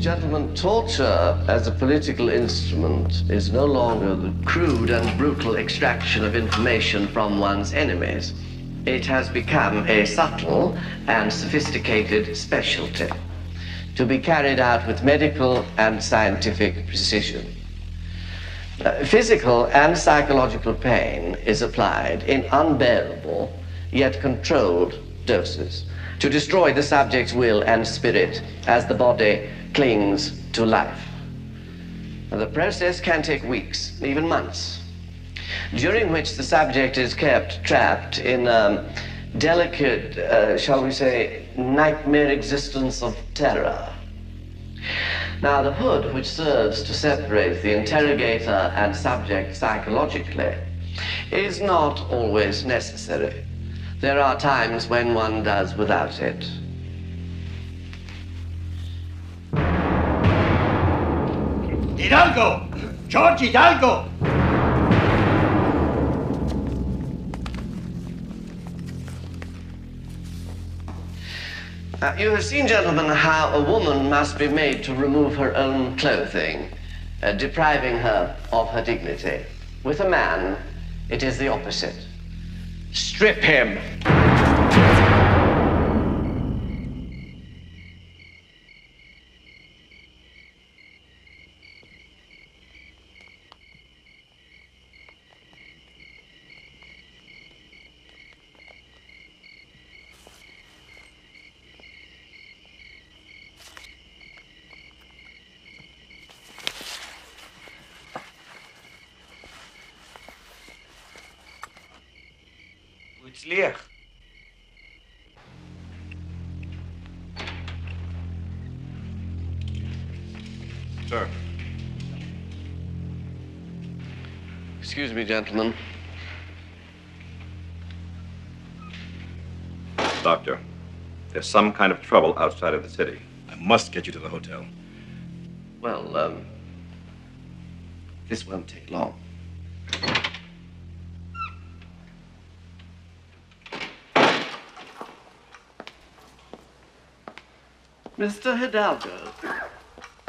Gentlemen, torture as a political instrument is no longer the crude and brutal extraction of information from one's enemies. It has become a subtle and sophisticated specialty to be carried out with medical and scientific precision. Physical and psychological pain is applied in unbearable yet controlled doses to destroy the subject's will and spirit as the body clings to life. The process can take weeks, even months, during which the subject is kept trapped in a delicate, shall we say, nightmare existence of terror. Now, the hood which serves to separate the interrogator and subject psychologically is not always necessary. There are times when one does without it. Hidalgo! George Hidalgo! You have seen, gentlemen, how a woman must be made to remove her own clothing, depriving her of her dignity. With a man, it is the opposite. Strip him! הצליח. Sir. Excuse me, gentlemen. Doctor, there's some kind of trouble outside of the city. I must get you to the hotel. Well, this won't take long. Mr. Hidalgo,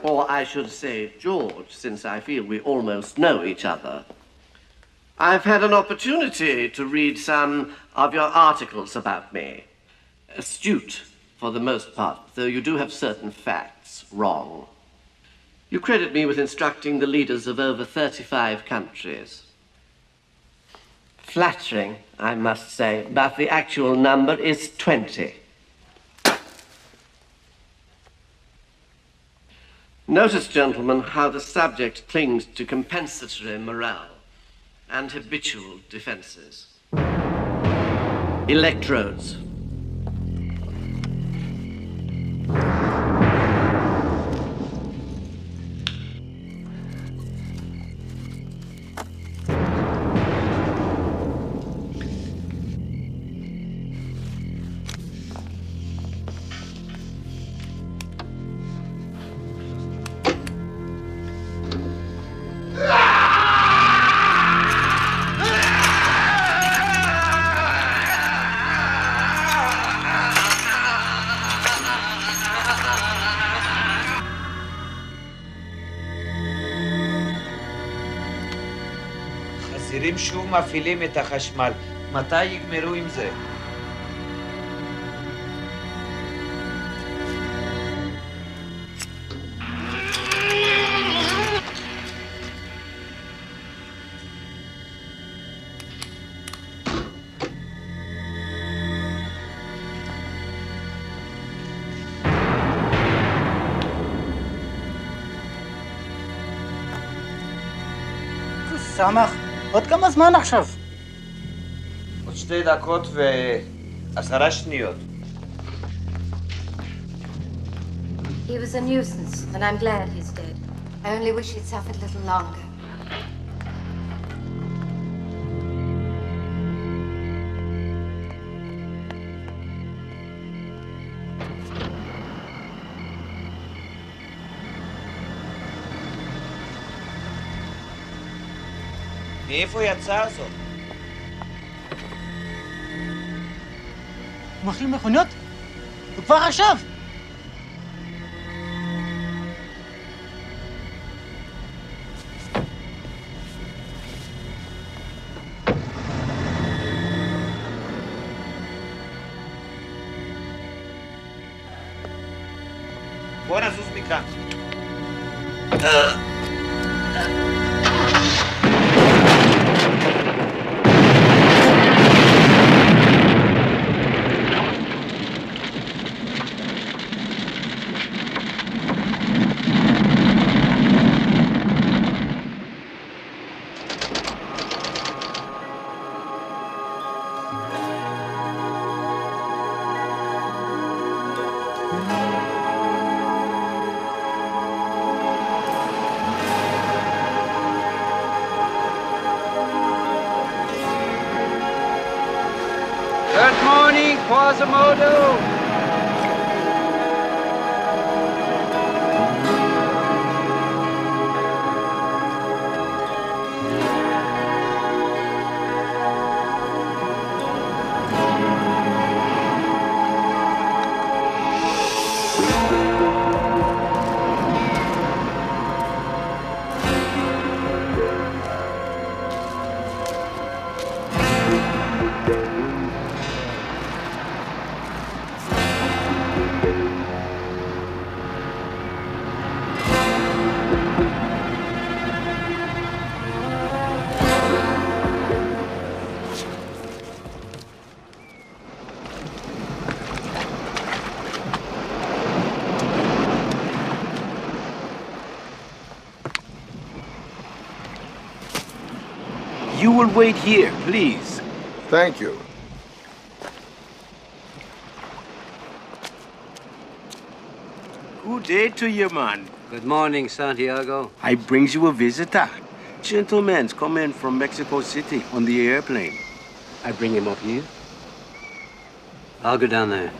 or I should say George, since I feel we almost know each other. I've had an opportunity to read some of your articles about me. Astute, for the most part, though you do have certain facts wrong. You credit me with instructing the leaders of over 35 countries. Flattering, I must say, but the actual number is 20. Notice, gentlemen, how the subject clings to compensatory morale and habitual defenses. Electrodes. חזירים שוב מפעילים את החשמל. מתי יגמרו עם זה? סמך, עוד כמה זמן עכשיו? עוד 2 דקות ו10 שניות. He was a nuisance, and I'm glad he's dead. I only wish he'd suffered a little longer. מאיפה יצא זאת? הוא מכיל מכוניות? הוא כבר עכשיו! בוא נזוז מכאן. Good morning, Quasimodo. You will wait here, please. Thank you. Good day to you, man. Good morning, Santiago. I brings you a visitor. Gentleman's come in from Mexico City on the airplane. I bring him up here. I'll go down there.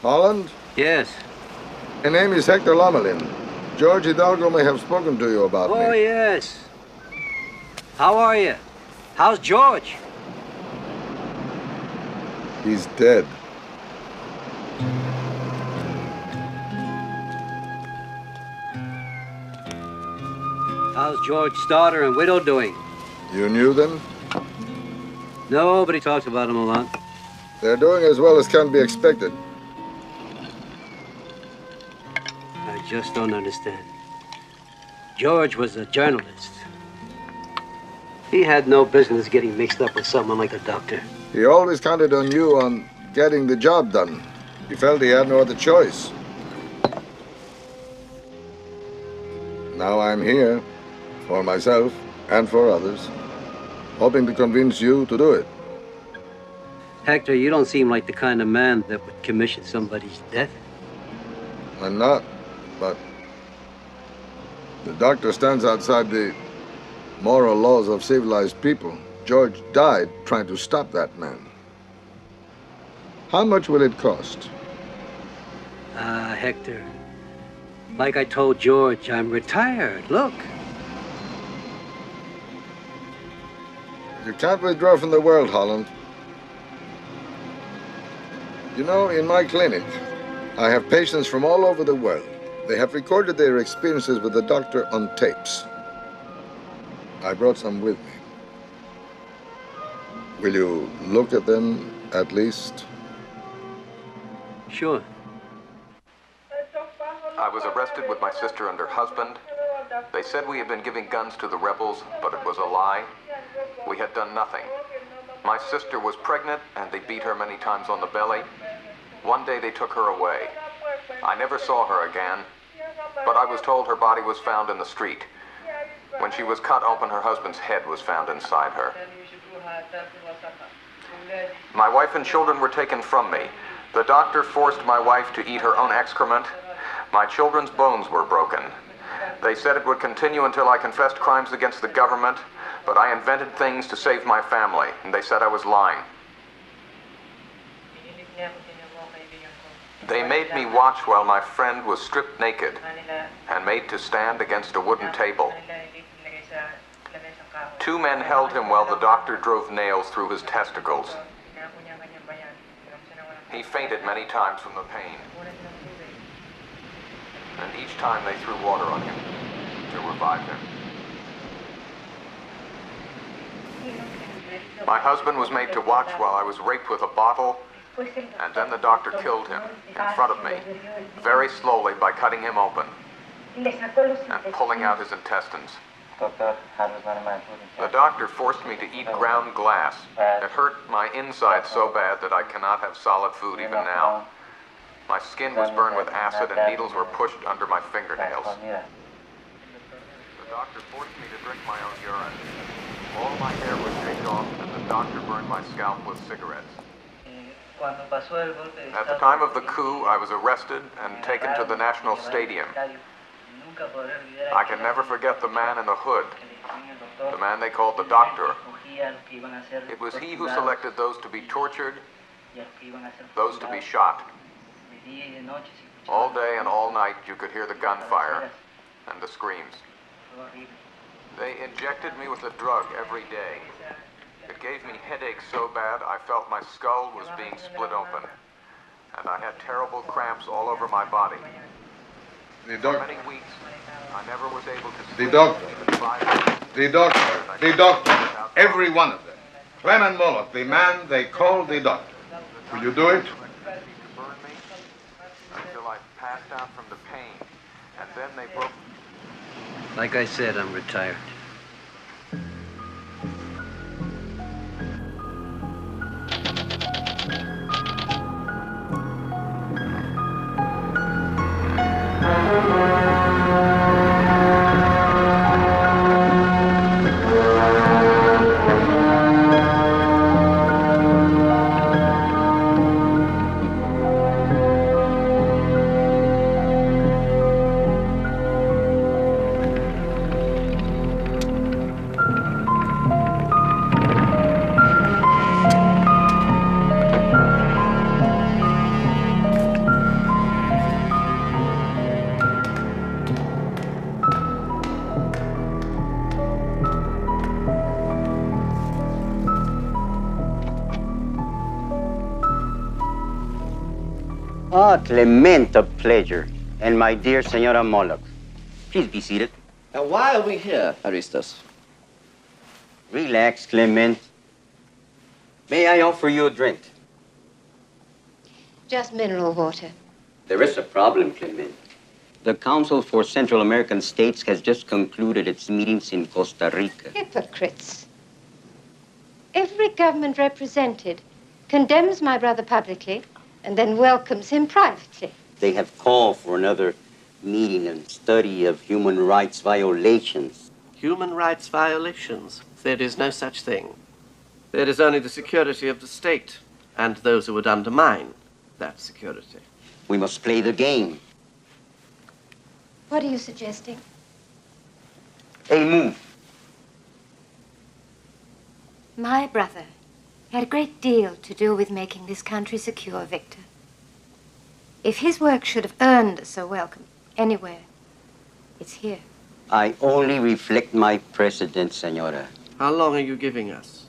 Holland? Yes. My name is Hector Lamelin. George Hidalgo may have spoken to you about me. Oh, yes. How are you? How's George? He's dead. How's George's daughter and widow doing? You knew them? Nobody talks about him a lot. They're doing as well as can be expected. I just don't understand. George was a journalist. He had no business getting mixed up with someone like the doctor. He always counted on you on getting the job done. He felt he had no other choice. Now I'm here, for myself and for others, hoping to convince you to do it. Hector, you don't seem like the kind of man that would commission somebody's death. I'm not, but the doctor stands outside the moral laws of civilized people. George died trying to stop that man. How much will it cost? Hector, like I told George, I'm retired. Look. You can't withdraw from the world, Holland. You know, in my clinic, I have patients from all over the world. They have recorded their experiences with the doctor on tapes. I brought some with me. Will you look at them, at least? Sure. I was arrested with my sister and her husband. They said we had been giving guns to the rebels, but it was a lie. We had done nothing. My sister was pregnant, and they beat her many times on the belly. One day they took her away. I never saw her again, but I was told her body was found in the street. When she was cut open, her husband's head was found inside her. My wife and children were taken from me. The doctor forced my wife to eat her own excrement. My children's bones were broken. They said it would continue until I confessed crimes against the government, but I invented things to save my family, and they said I was lying. They made me watch while my friend was stripped naked and made to stand against a wooden table. 2 men held him while the doctor drove nails through his testicles. He fainted many times from the pain. And each time they threw water on him to revive him. My husband was made to watch while I was raped with a bottle, and then the doctor killed him in front of me, very slowly by cutting him open and pulling out his intestines. The doctor forced me to eat ground glass. It hurt my inside so bad that I cannot have solid food even now. My skin was burned with acid and needles were pushed under my fingernails. The doctor forced me to drink my own urine. All my hair was shaved off and the doctor burned my scalp with cigarettes. At the time of the coup, I was arrested and taken to the National Stadium. I can never forget the man in the hood, the man they called the doctor. It was he who selected those to be tortured, those to be shot. All day and all night you could hear the gunfire and the screams. They injected me with a drug every day. It gave me headaches so bad I felt my skull was being split open, and I had terrible cramps all over my body. The For doctor. many weeks, I never was able to The sleep. doctor. Even 5 minutes. The doctor, every one of them. Clement Moloch, the man they call the doctor. Will you do it? To burn me until I passed out from the pain, and then they broke. Like I said, I'm retired. Ah, Clement, a pleasure. And my dear Senora Moloch. Please be seated. Now, why are we here, Aristos? Relax, Clement. May I offer you a drink? Just mineral water. There is a problem, Clement. The Council for Central American States has just concluded its meetings in Costa Rica. Hypocrites. Every government represented condemns my brother publicly and then welcomes him privately. They have called for another meeting and study of human rights violations. Human rights violations? There is no such thing. There is only the security of the state and those who would undermine that security. We must play the game. What are you suggesting? A move. My brother had a great deal to do with making this country secure, Victor. If his work should have earned us a welcome anywhere, it's here. I only reflect my precedent, Senora. How long are you giving us?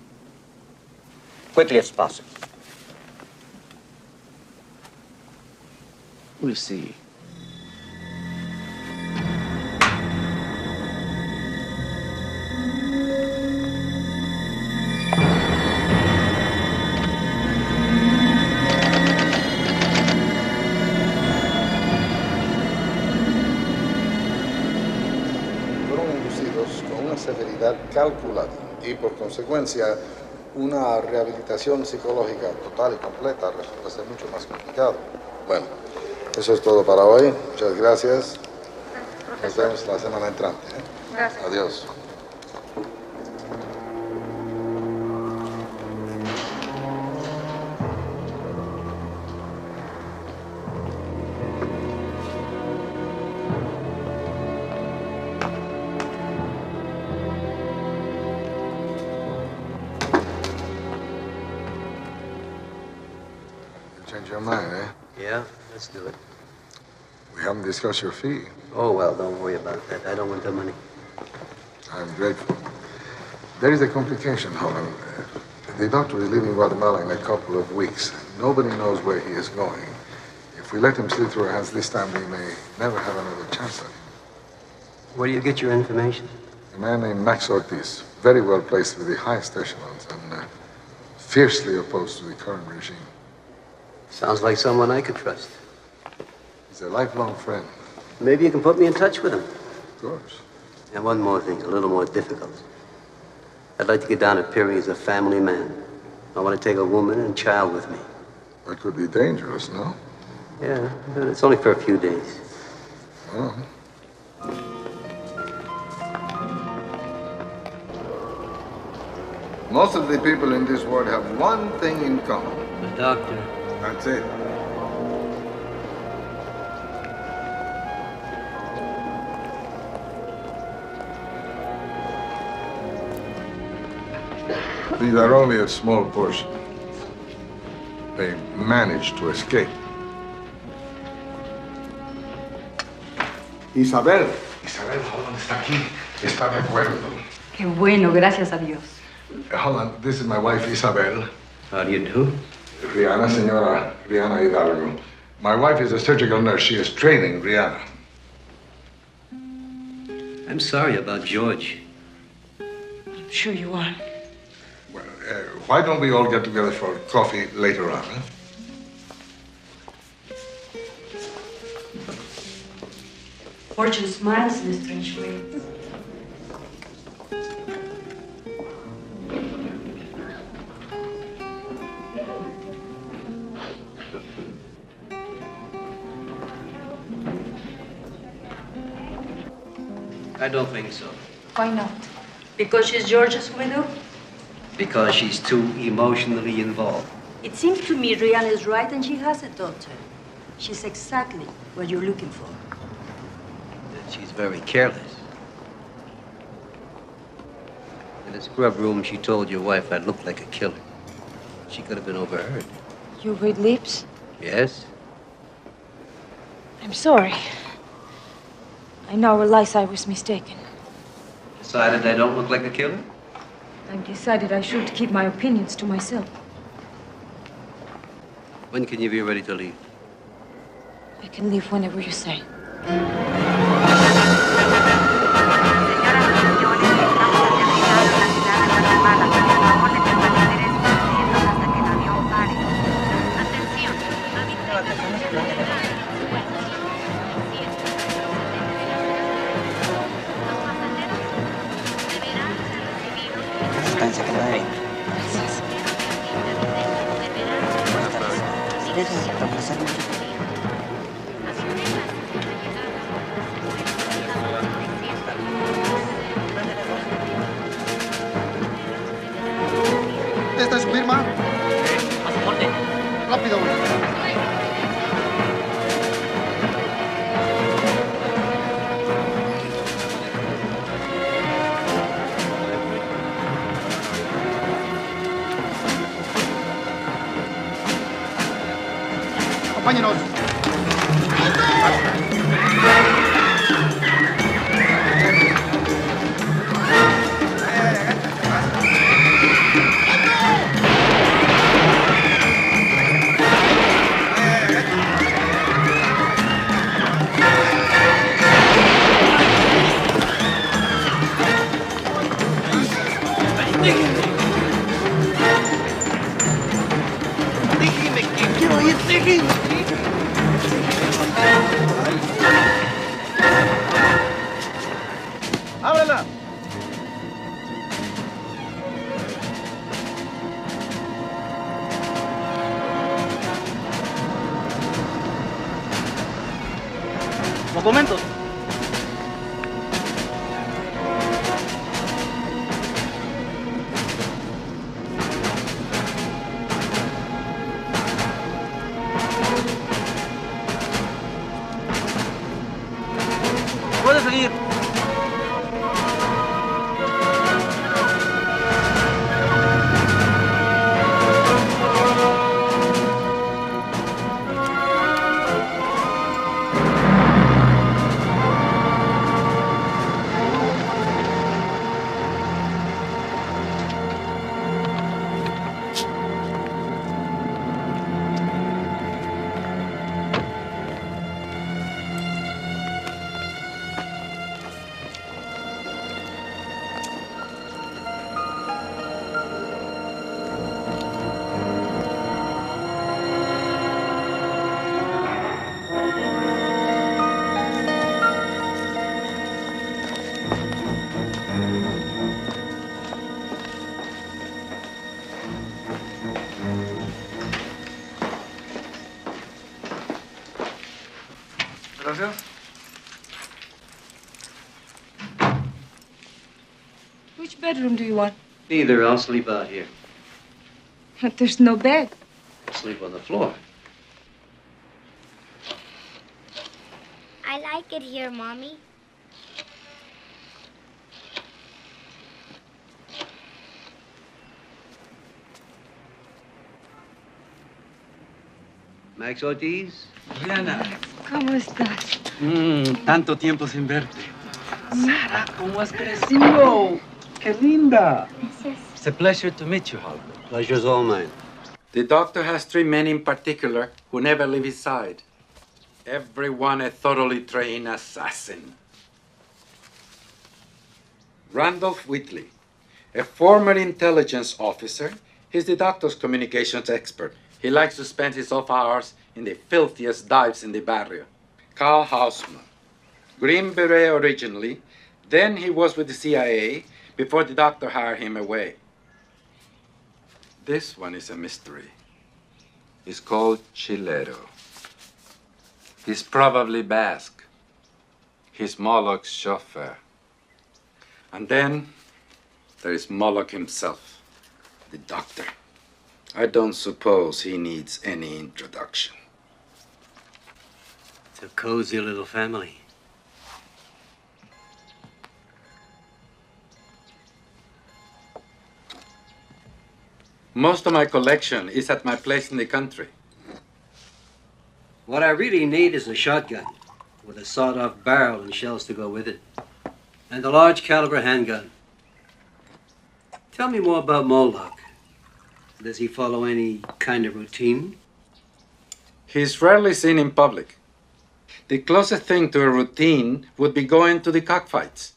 Quickly as possible. We'll see. Severidad calculada y por consecuencia una rehabilitación psicológica total y completa resulta ser mucho más complicado. Bueno, eso es todo para hoy. Muchas gracias. Nos vemos la semana entrante. Gracias. Adiós. Change your mind, eh? Yeah, let's do it. We haven't discussed your fee. Oh, well, don't worry about that. I don't want the money. I'm grateful. There is a complication, Holland. The doctor is leaving Guatemala in a couple of weeks. Nobody knows where he is going. If we let him slip through our hands this time, we may never have another chance at him. Where do you get your information? A man named Max Ortiz. very well placed with the highest echelons and fiercely opposed to the current regime. Sounds like someone I could trust. He's a lifelong friend. Maybe you can put me in touch with him. Of course. And one more thing, a little more difficult. I'd like to get down to Peary as a family man. I want to take a woman and child with me. That could be dangerous, no? Yeah, but it's only for a few days. Well. Most of the people in this world have one thing in common. The doctor. That's it. These are only a small portion. They managed to escape. Isabel, Holland está aquí. Está de acuerdo. Qué bueno, gracias a Dios. Holland, this is my wife, Isabel. How do you do? Rihanna, Senora Rihanna Hidalgo. My wife is a surgical nurse. She is training Rihanna. I'm sorry about George. I'm sure you are. Well, why don't we all get together for coffee later on, huh? Fortune smiles in a strange way. I don't think so. Why not? Because she's George's widow? Because she's too emotionally involved. It seems to me Rihanna is right and she has a daughter. She's exactly what you're looking for. And she's very careless. In the scrub room, she told your wife I looked like a killer. She could have been overheard. You read lips? Yes? I'm sorry. I now realize I was mistaken. Decided I don't look like a killer? I've decided I should keep my opinions to myself. When can you be ready to leave? I can leave whenever you say. ¿Esta es su firma? Pasaporte. Rápido. Acompáñenos. Déjeme que quiero ir, déjeme. ¡Ábrela! Documentos. Puede seguir. Gracias. Which bedroom do you want? Neither. I'll sleep out here. But there's no bed. I'll sleep on the floor. I like it here, Mommy. Max Ortiz? Rihanna. ¿Cómo estás? Tanto tiempo sin verte. Sara, ¿cómo has crecido? ¡Qué linda! It's a pleasure to meet you, Halbert. Pleasure's all mine. The doctor has 3 men in particular who never leave his side. Everyone a thoroughly trained assassin. Randolph Whitley, a former intelligence officer. He's the doctor's communications expert. He likes to spend his off hours in the filthiest dives in the barrio. Carl Hausman, Green Beret originally, then he was with the CIA before the doctor hired him away. This one is a mystery. He's called Chilero. He's probably Basque. He's Moloch's chauffeur. And then there is Moloch himself, the doctor. I don't suppose he needs any introduction. It's a cozy little family. Most of my collection is at my place in the country. What I really need is a shotgun with a sawed-off barrel and shells to go with it. And a large caliber handgun. Tell me more about Moloch. Does he follow any kind of routine? He's rarely seen in public. The closest thing to a routine would be going to the cockfights.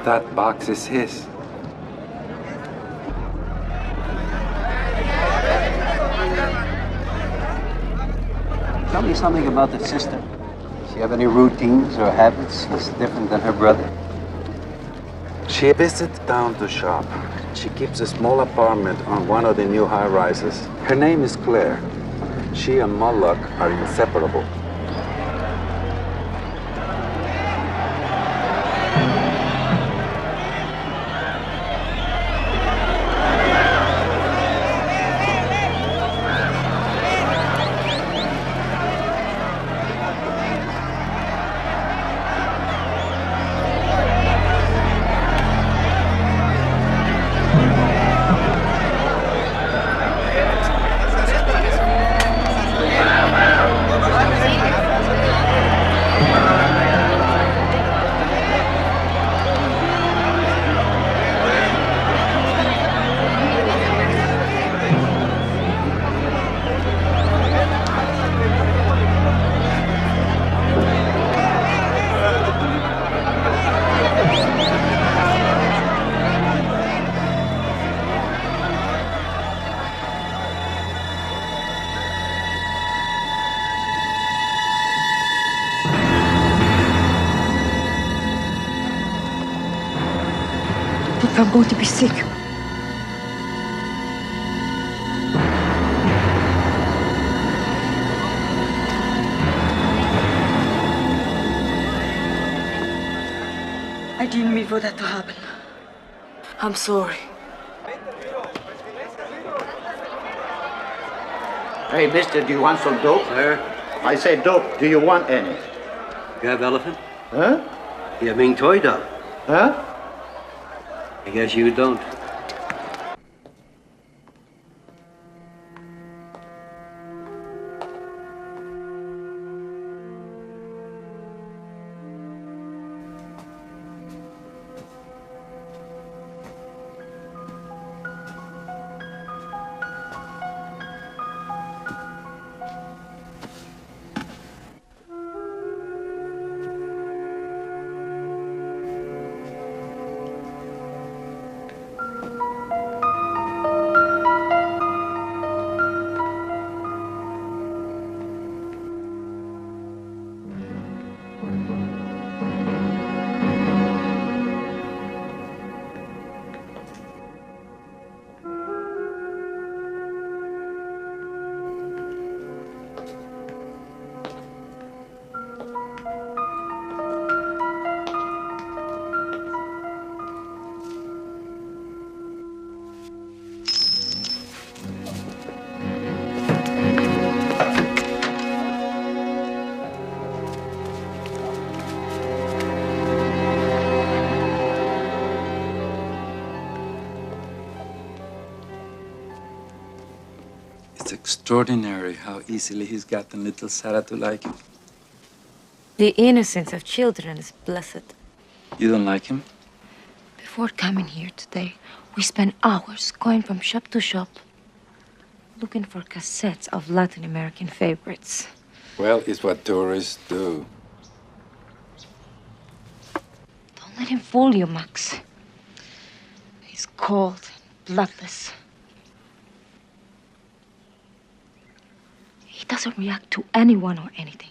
That box is his. Tell me something about the sister. Does she have any routines or habits that's different than her brother? She visits town to shop. She keeps a small apartment on one of the new high-rises. Her name is Claire. She and Moloch are inseparable. I'm going to be sick. I didn't mean for that to happen. I'm sorry. Hey, mister, do you want some dope? Sir? I say dope. Do you want any? You have elephant? Huh? You mean toy dog? Huh? I guess you don't. It's extraordinary how easily he's gotten little Sarah to like him. The innocence of children is blessed. You don't like him? Before coming here today, we spent hours going from shop to shop, looking for cassettes of Latin American favorites. Well, it's what tourists do. Don't let him fool you, Max. He's cold, bloodless. He doesn't react to anyone or anything.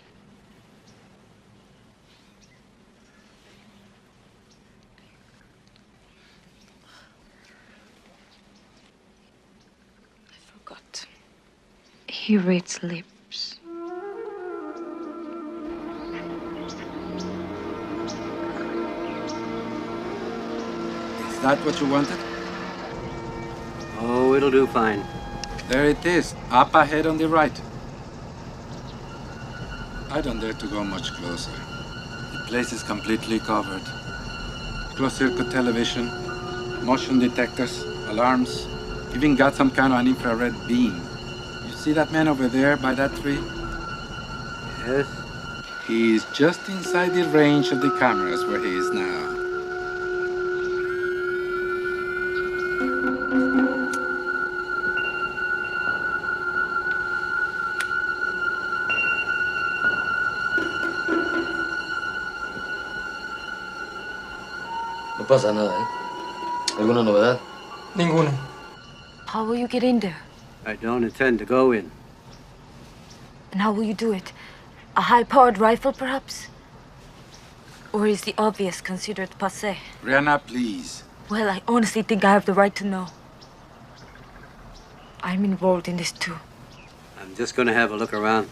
I forgot. He reads lips. Is that what you wanted? Oh, it'll do fine. There it is, up ahead on the right. I don't dare to go much closer. The place is completely covered. Closed-circuit television, motion detectors, alarms, even got some kind of an infrared beam. You see that man over there by that tree? Yes. He's just inside the range of the cameras where he is now. No pasa nada, ¿eh? ¿Alguna novedad? Ninguna. How will you get in there? I don't intend to go in. And how will you do it? A high-powered rifle, perhaps? Or is the obvious considered passé? Rihanna, please. Well, I honestly think I have the right to know. I'm involved in this too. I'm just going to have a look around.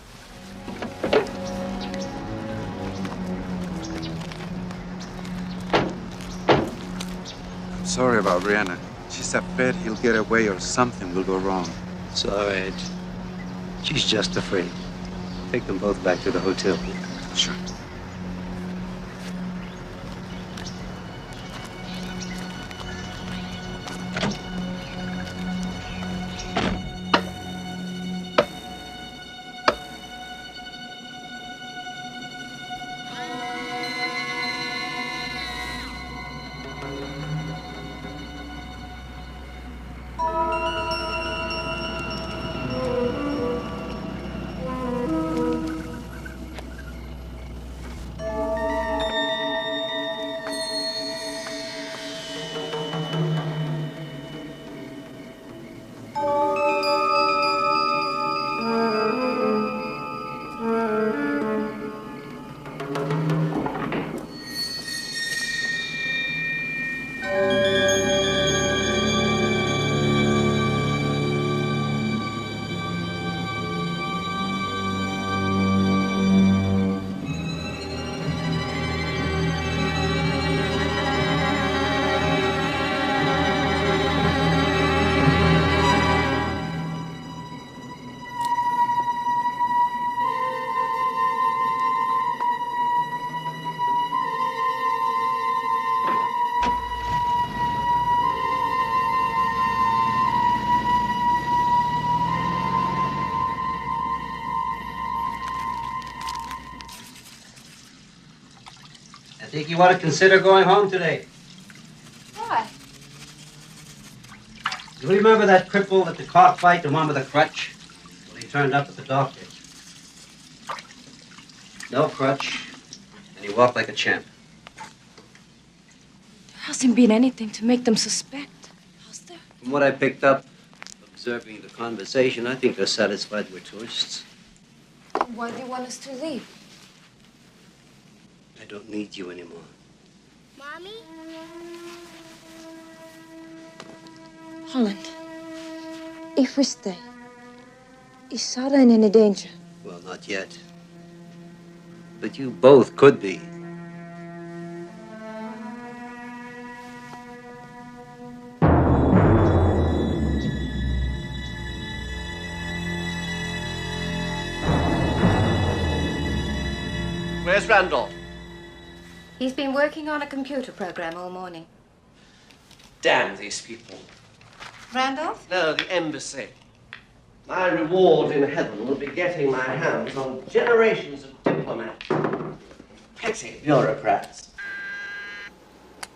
I'm sorry about Rihanna. She's afraid he'll get away or something will go wrong. It's all right. She's just afraid. Take them both back to the hotel. Sure. I think you ought to consider going home today. Why? You remember that cripple at the cockfight, the one with the crutch? Well, he turned up at the doctor. No crutch, and he walked like a champ. There hasn't been anything to make them suspect, has there? From what I picked up, observing the conversation, I think they're satisfied we're tourists. Why do you want us to leave? I don't need you anymore. Mommy? Holland, if we stay, is Sarah in any danger? Well, not yet. But you both could be. Where's Randolph? He's been working on a computer program all morning. Damn these people. Randolph? No, the embassy. My reward in heaven will be getting my hands on generations of diplomats. Petty bureaucrats.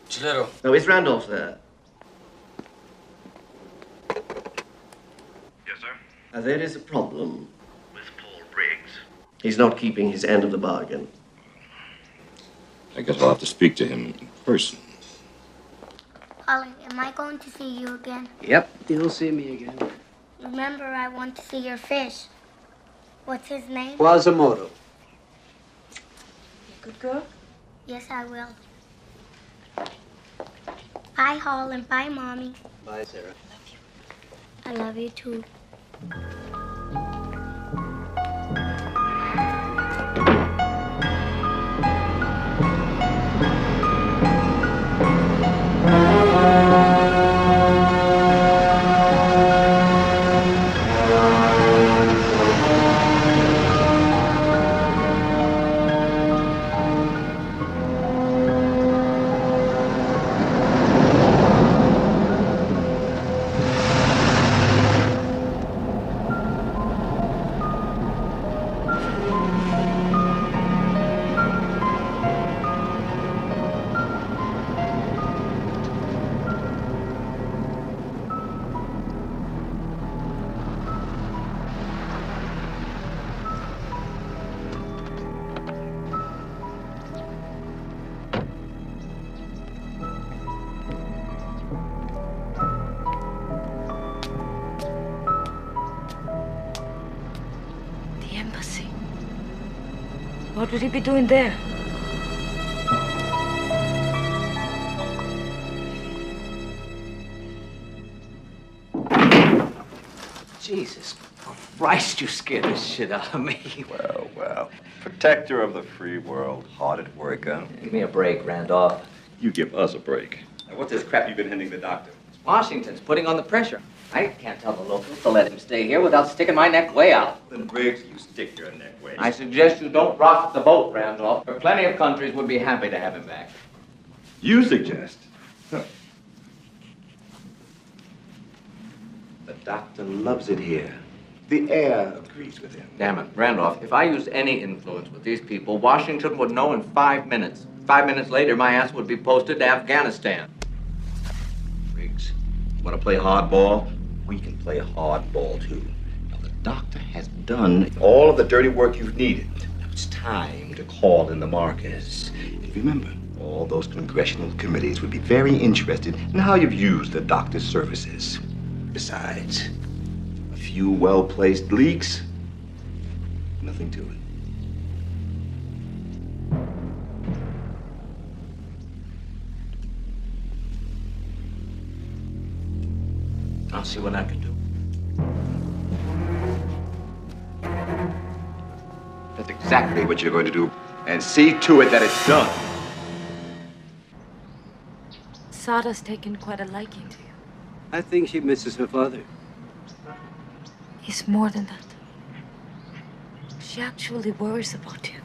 Chilero. No, is Randolph there? Yes, sir? There is a problem with Paul Briggs. He's not keeping his end of the bargain. I guess I'll have to speak to him in person. Holly, am I going to see you again? Yep, you'll see me again. Remember, I want to see your fish. What's his name? Quasimodo. Good girl? Yes, I will. Bye, Hall, and bye, Mommy. Bye, Sarah. I love you, too. What would he be doing there? Jesus Christ, you scared the shit out of me. Well, well. Protector of the free world. Hard at work, huh? Give me a break, Randolph. You give us a break. Now, what's this crap you've been handing the doctor? Washington's putting on the pressure. I can't tell the locals to let him stay here without sticking my neck way out. Then, Briggs, you stick your neck way. I suggest you don't rock the boat, Randolph. For plenty of countries would be happy to have him back. You suggest? Huh. The doctor loves it here. The air agrees with him. Damn it, Randolph, if I used any influence with these people, Washington would know in 5 minutes. 5 minutes later, my ass would be posted to Afghanistan. Briggs, want to play hardball? We can play hardball, too. Now, the doctor has done all of the dirty work you've needed. Now, it's time to call in the markers. And remember, all those congressional committees would be very interested in how you've used the doctor's services. Besides, a few well-placed leaks, nothing to it. I'll see what I can do. That's exactly what you're going to do. And see to it that it's done. Sada's taken quite a liking to you. I think she misses her father. It's more than that. She actually worries about you.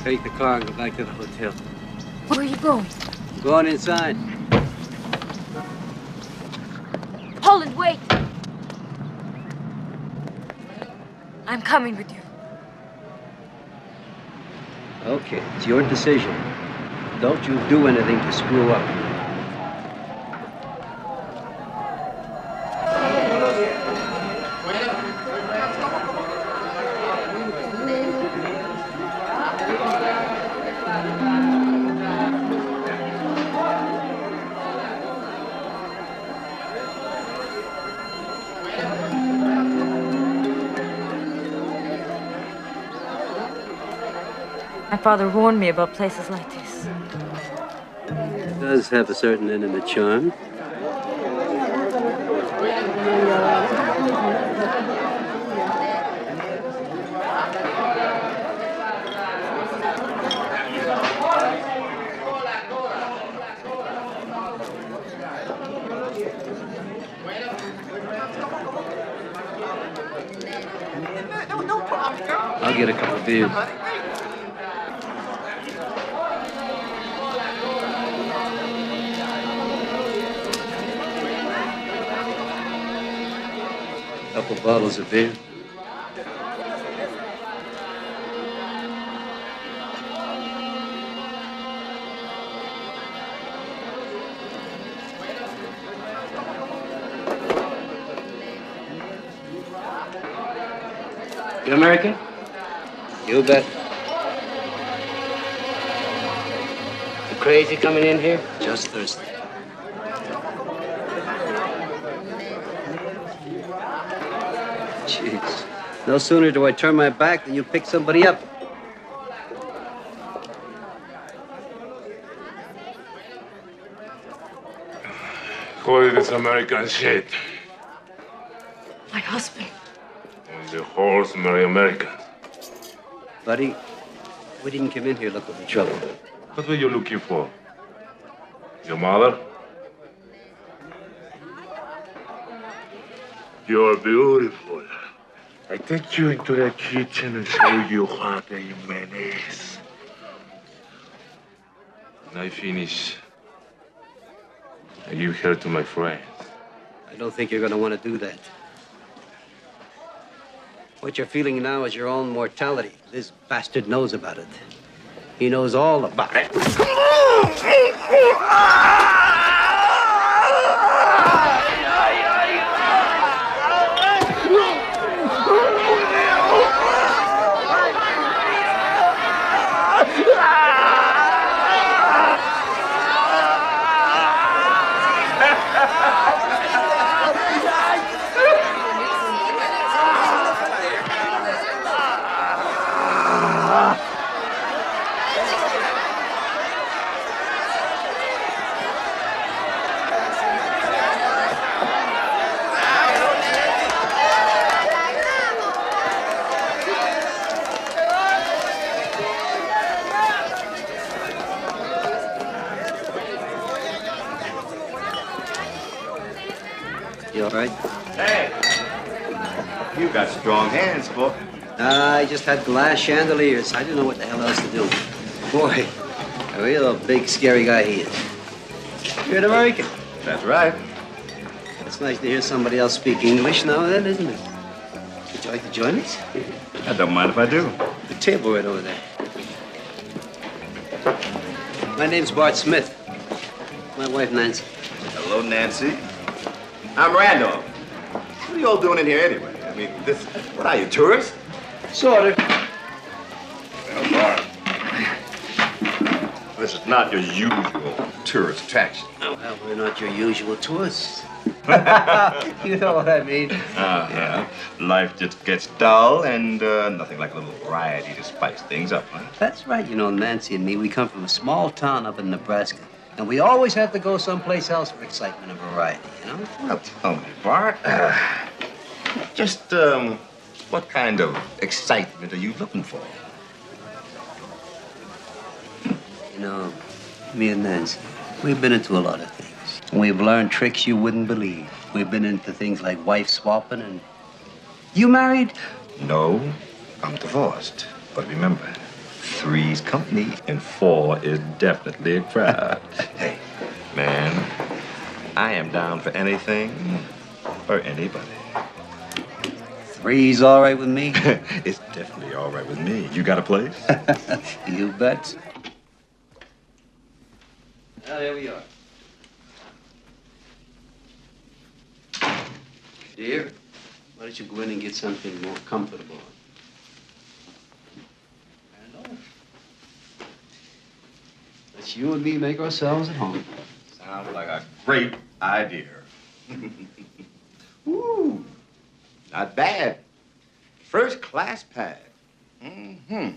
Take the car and go back to the hotel. Where are you going? I'm going inside. Holland, wait! I'm coming with you. Okay, it's your decision. Don't you do anything to screw up. My father warned me about places like this. It does have a certain intimate charm. I'll get a couple of beers. Couple bottles of beer. You American? You bet. You crazy coming in here? Just thirsty. Jeez. No sooner do I turn my back than you pick somebody up. What is this American shit? My husband. The horse marry Americans. Buddy, we didn't come in here looking for trouble. What were you looking for? Your mother? You're beautiful. I take you into the kitchen and show you Juan Jimenez. When I finish, I give her to my friends. I don't think you're going to want to do that. What you're feeling now is your own mortality. This bastard knows about it. He knows all about it. You all right? Hey! You got strong hands, boy. I just had glass chandeliers. I didn't know what the hell else to do. Boy, a real big, scary guy he is. You're an American. That's right. It's nice to hear somebody else speak English now and then, isn't it? Would you like to join us? I don't mind if I do. The table right over there. My name's Bart Smith. My wife, Nancy. Hello, Nancy. I'm Randolph. What are you all doing in here anyway? I mean, what are you, tourists? Sort of. Well, Bart, this is not your usual tourist attraction. Well, we're not your usual tourists. You know what I mean. Yeah. Life just gets dull and nothing like a little variety to spice things up, huh? That's right. You know, Nancy and me, we come from a small town up in Nebraska. And we always have to go someplace else for excitement and variety, you know? Well, tell me, Bart. Just, what kind of excitement are you looking for? You know, me and Nancy, we've been into a lot of things. We've learned tricks you wouldn't believe. We've been into things like wife swapping and... You married? No, I'm divorced. But remember, 3's company and 4 is definitely a crowd. Hey, man, I am down for anything or anybody. 3's all right with me? It's definitely all right with me. You got a place? You bet. Well, there we are. Dear, why don't you go in and get something more comfortable? Let's you and me make ourselves at home. Sounds like a great idea. Ooh, not bad. First class pad. Mm-hmm.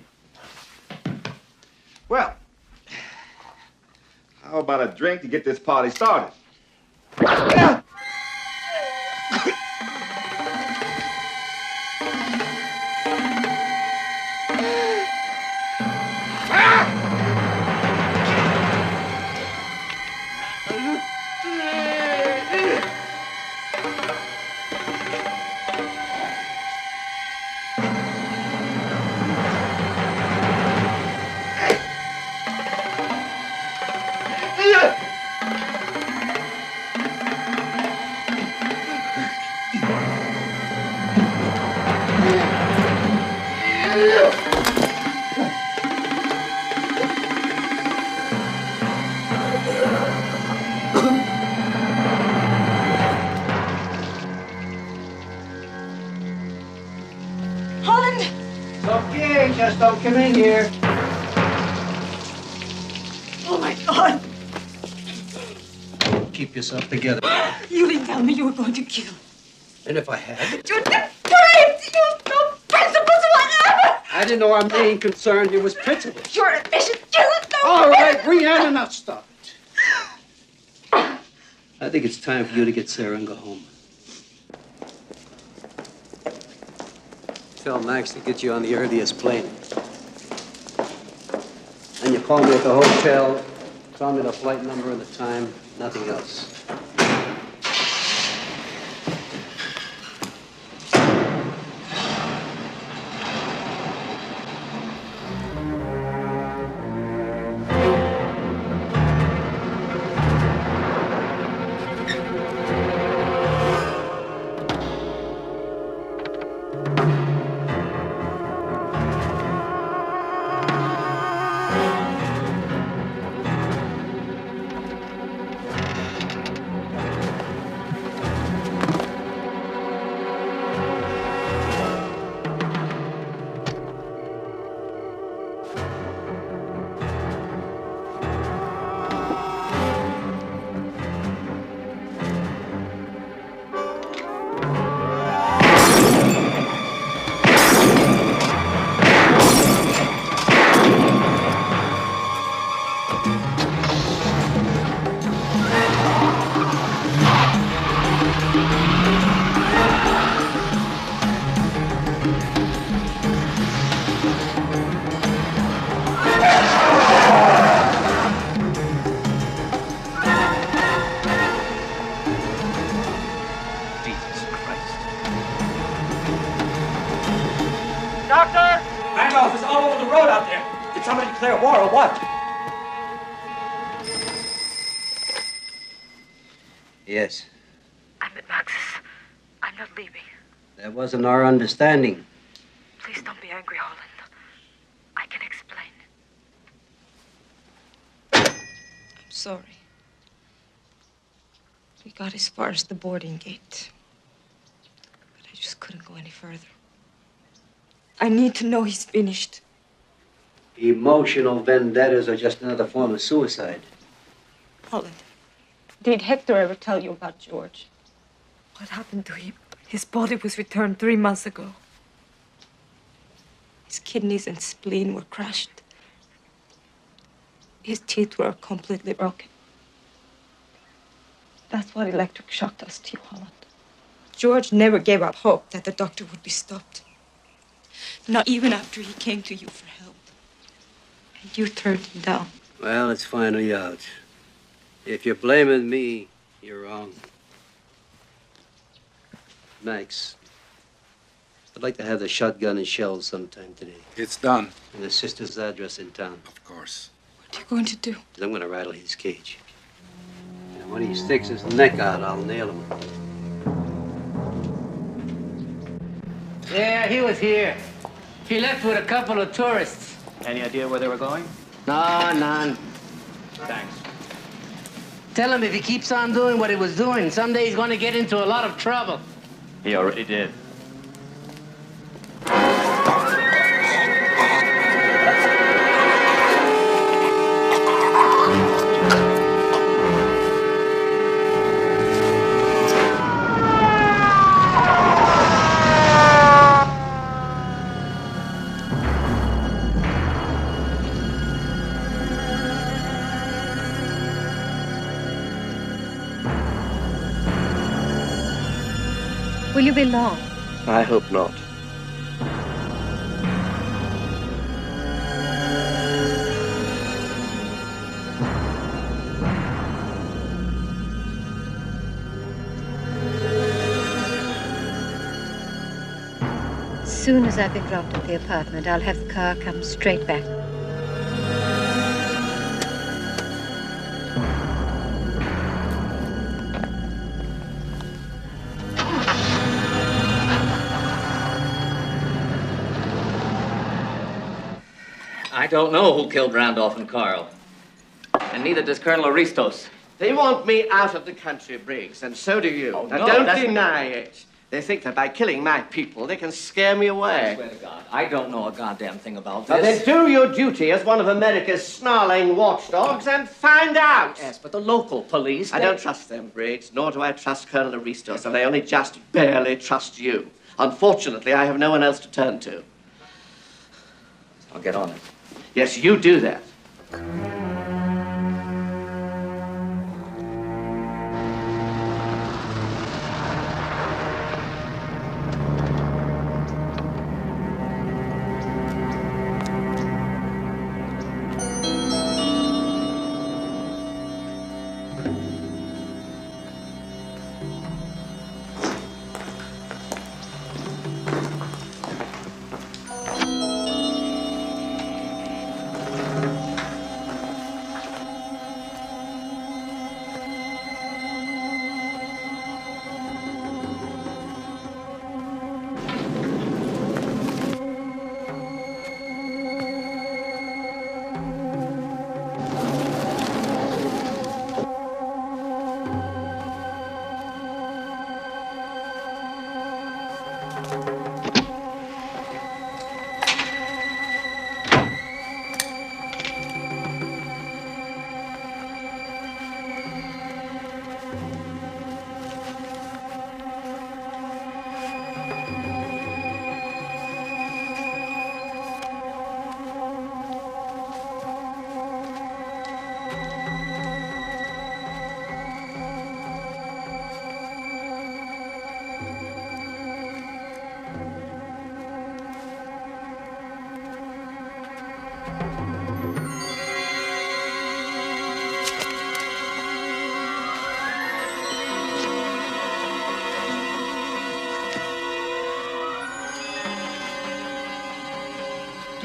Well, How about a drink to get this party started? Holland! It's okay, just don't come in here. Oh my God! Keep yourself together. You didn't tell me you were going to kill. And if I had? You're depraved! You have no principles whatever! I didn't know our main concern here was principle. You're an efficient killer! No All right, Brianna, now stop it. I think it's time for you to get Sarah and go home. Tell Max to get you on the earliest plane. And you call me at the hotel, tell me the flight number and the time, nothing else. Doctor! Randolph is all over the road out there. Did somebody declare war or what? Yes, I'm at Max's. I'm not leaving. that wasn't our understanding. Please don't be angry, Holland. I can explain. I'm sorry. We got as far as the boarding gate. But I just couldn't go any further. I need to know he's finished. Emotional vendettas are just another form of suicide. Holland, did Hector ever tell you about George? What happened to him? His body was returned 3 months ago. His kidneys and spleen were crushed. His teeth were completely broken. That's what electric shock does to you, Holland. George never gave up hope that the doctor would be stopped. Not even after he came to you for help. And you turned him down. Well, it's finally out. If you're blaming me, you're wrong. Max, I'd like to have the shotgun and shells sometime today. It's done. And the sister's address in town. Of course. What are you going to do? 'Cause I'm going to rattle his cage. And when he sticks his neck out, I'll nail him. Yeah, he was here. He left with a couple of tourists. Any idea where they were going? No, none. Thanks. Tell him if he keeps on doing what he was doing, someday he's going to get into a lot of trouble. He already did. Will you be long? I hope not. As soon as I've been dropped at the apartment, I'll have the car come straight back. I don't know who killed Randolph and Carl. And neither does Colonel Aristos. They want me out of the country, Briggs, and so do you. Oh, now, no, don't that's- deny it. They think that by killing my people, they can scare me away. I swear to God, I don't know a goddamn thing about Now, this. then do your duty as one of America's snarling watchdogs and find out. Yes, but the local police... I don't trust them, Briggs, nor do I trust Colonel Aristos, and I only just barely trust you. Unfortunately, I have no one else to turn to. I'll get on it. Yes, you do that.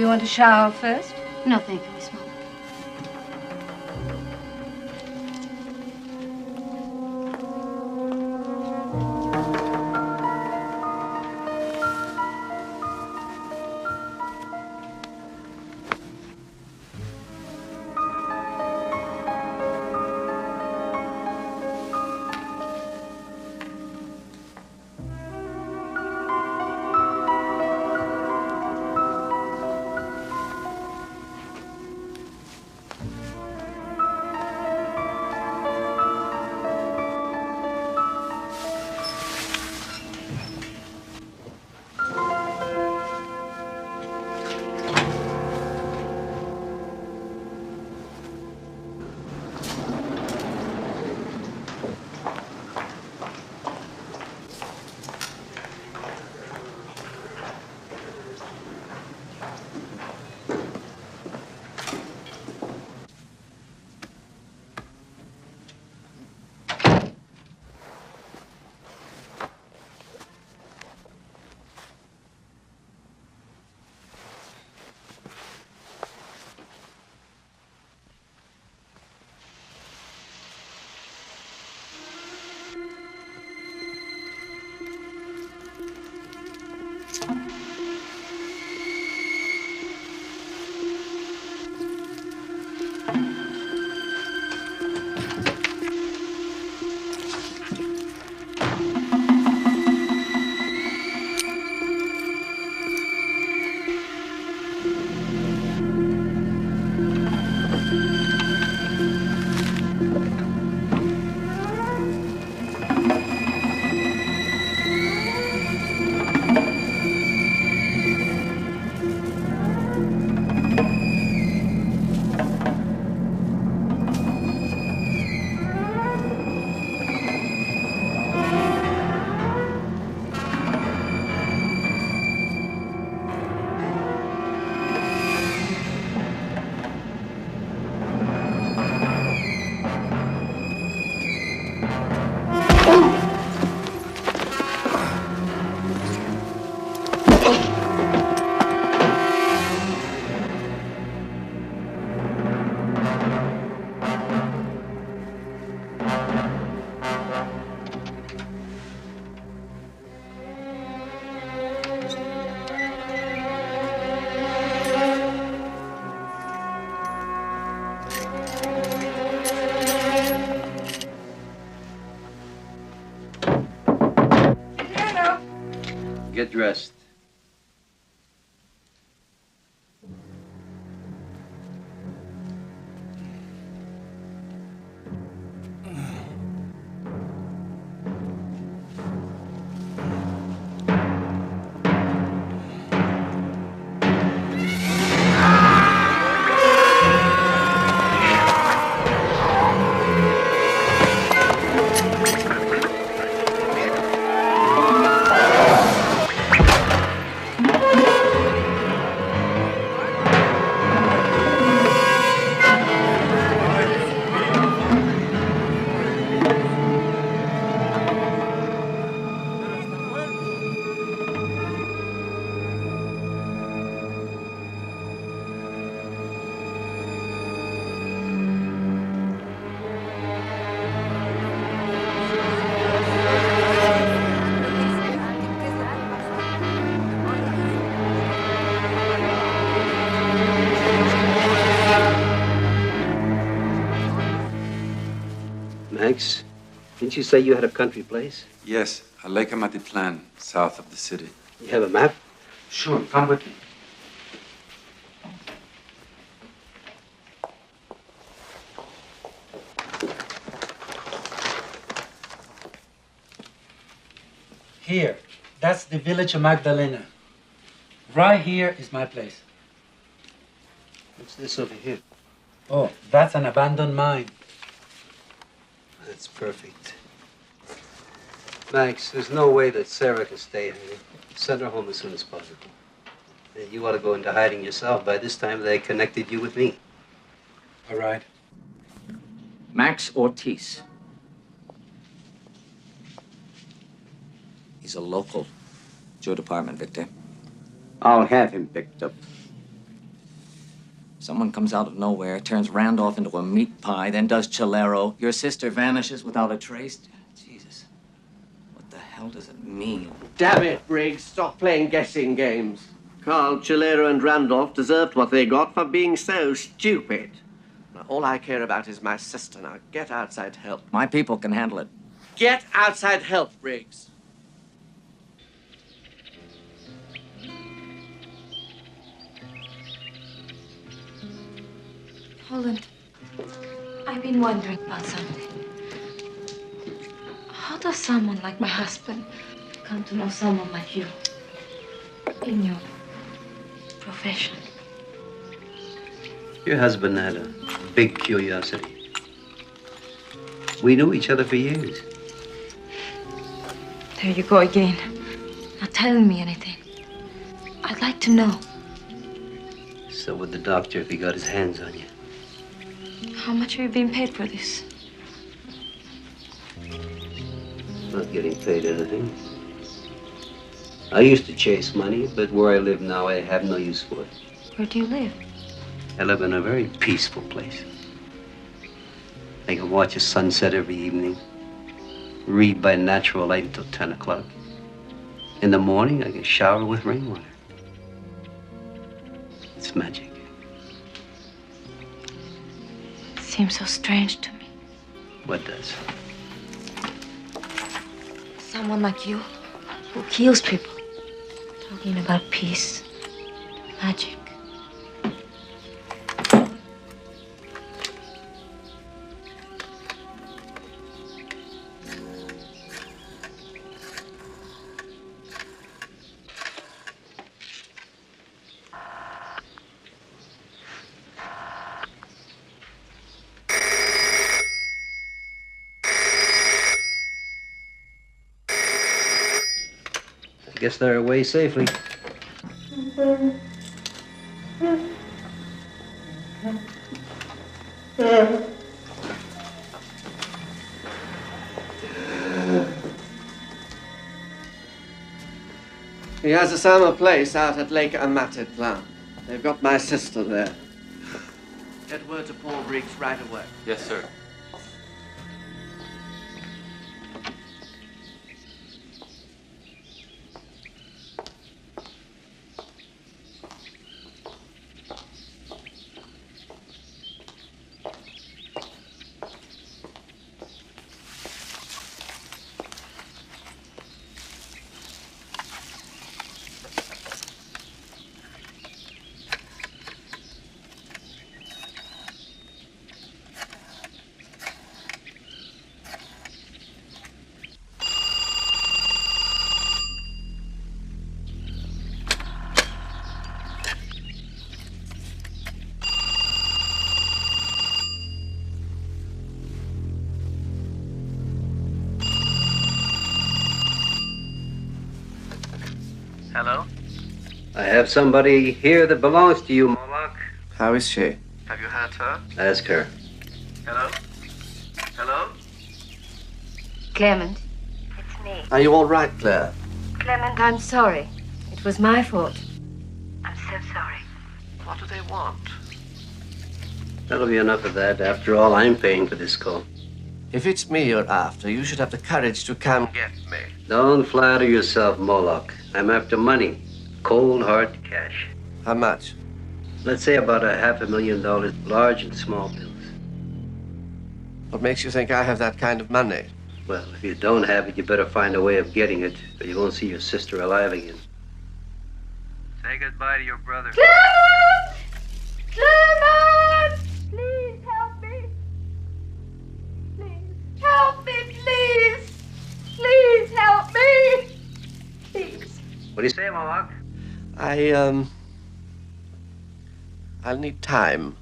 Do you want a shower first? No, thank you, Miss Moore. get dressed. Max, didn't you say you had a country place? Yes, a Lake Amatitlán, south of the city. You have a map? Sure, come with me. Here, that's the village of Magdalena. Right here is my place. What's this over here? Oh, that's an abandoned mine. That's perfect. Max, there's no way that Sarah can stay here. Send her home as soon as possible. And you ought to go into hiding yourself. By this time, they connected you with me. All right. Max Ortiz. He's a local. It's your department, Victor. I'll have him picked up. Someone comes out of nowhere, turns Randolph into a meat pie, then does Chilero. Your sister vanishes without a trace. Jesus. What the hell does it mean? Damn it, Briggs. Stop playing guessing games. Carl, Chilero, and Randolph deserved what they got for being so stupid. Now, all I care about is my sister. Now, get outside help. My people can handle it. Get outside help, Briggs. Holland, I've been wondering about something. How does someone like my husband come to know someone like you in your profession? Your husband had a big curiosity. We knew each other for years. There you go again. Not telling me anything. I'd like to know. So would the doctor if he got his hands on you. How much are you being paid for this? Not getting paid anything. I used to chase money, but where I live now, I have no use for it. Where do you live? I live in a very peaceful place. I can watch a sunset every evening, read by natural light until 10 o'clock. In the morning, I can shower with rainwater. It's magic. Seems so strange to me. What does? Someone like you, who heals people, talking about peace, magic. I guess they're away safely. He has a summer place out at Lake Amatitlán. They've got my sister there. Get word to Paul Briggs right away. Yes, sir. Hello? I have somebody here that belongs to you, Moloch. How is she? Have you heard her? Ask her. Hello? Hello? Clement, it's me. Are you all right, Claire? Clement, I'm sorry. It was my fault. I'm so sorry. What do they want? That'll be enough of that. After all, I'm paying for this call. If it's me you're after, you should have the courage to come get me. Don't flatter yourself, Moloch. I'm after money. Cold, hard cash. How much? Let's say about $500,000, large and small bills. What makes you think I have that kind of money? Well, if you don't have it, you better find a way of getting it, or you won't see your sister alive again. Say goodbye to your brother. Clement! Clement! Please help me. Please help me, please. Please help me. Please. What do you say, Moloch? I'll need time.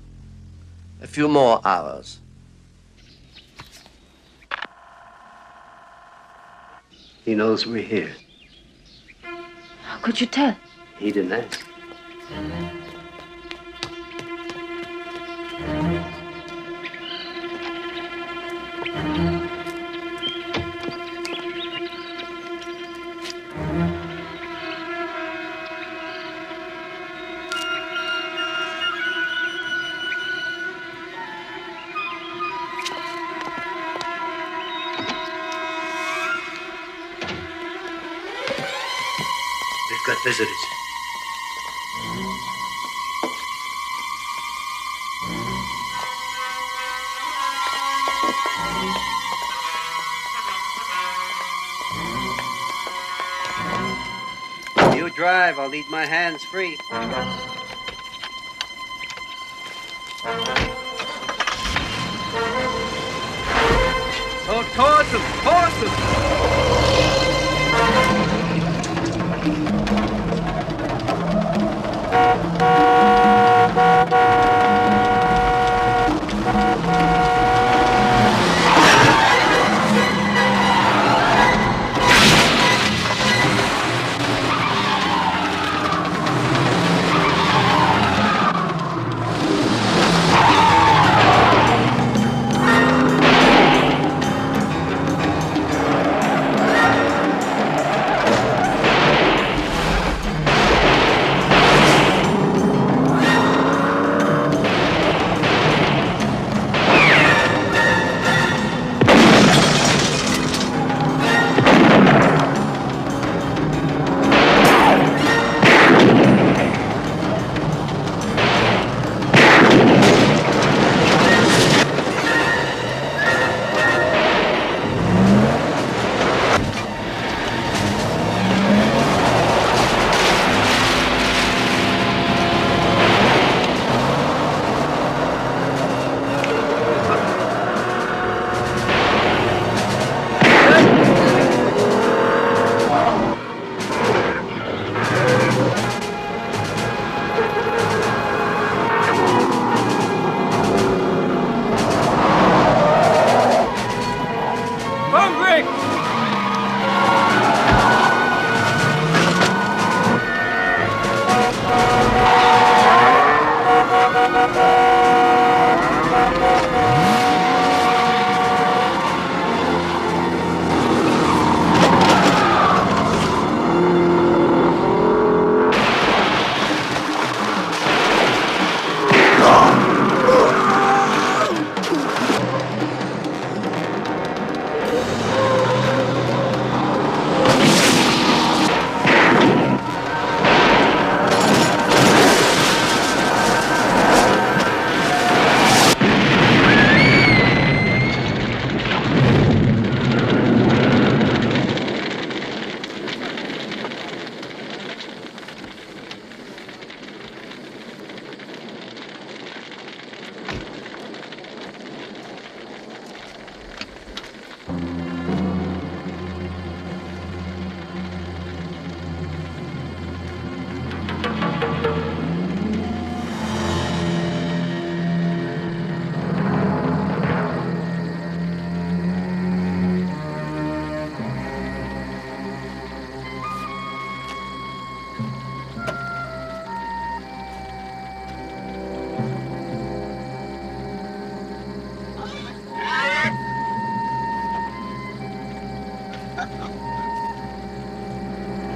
A few more hours. He knows we're here. How could you tell? He didn't ask. We've got visitors. You drive, I'll leave my hands free. Oh, towards them! Towards them!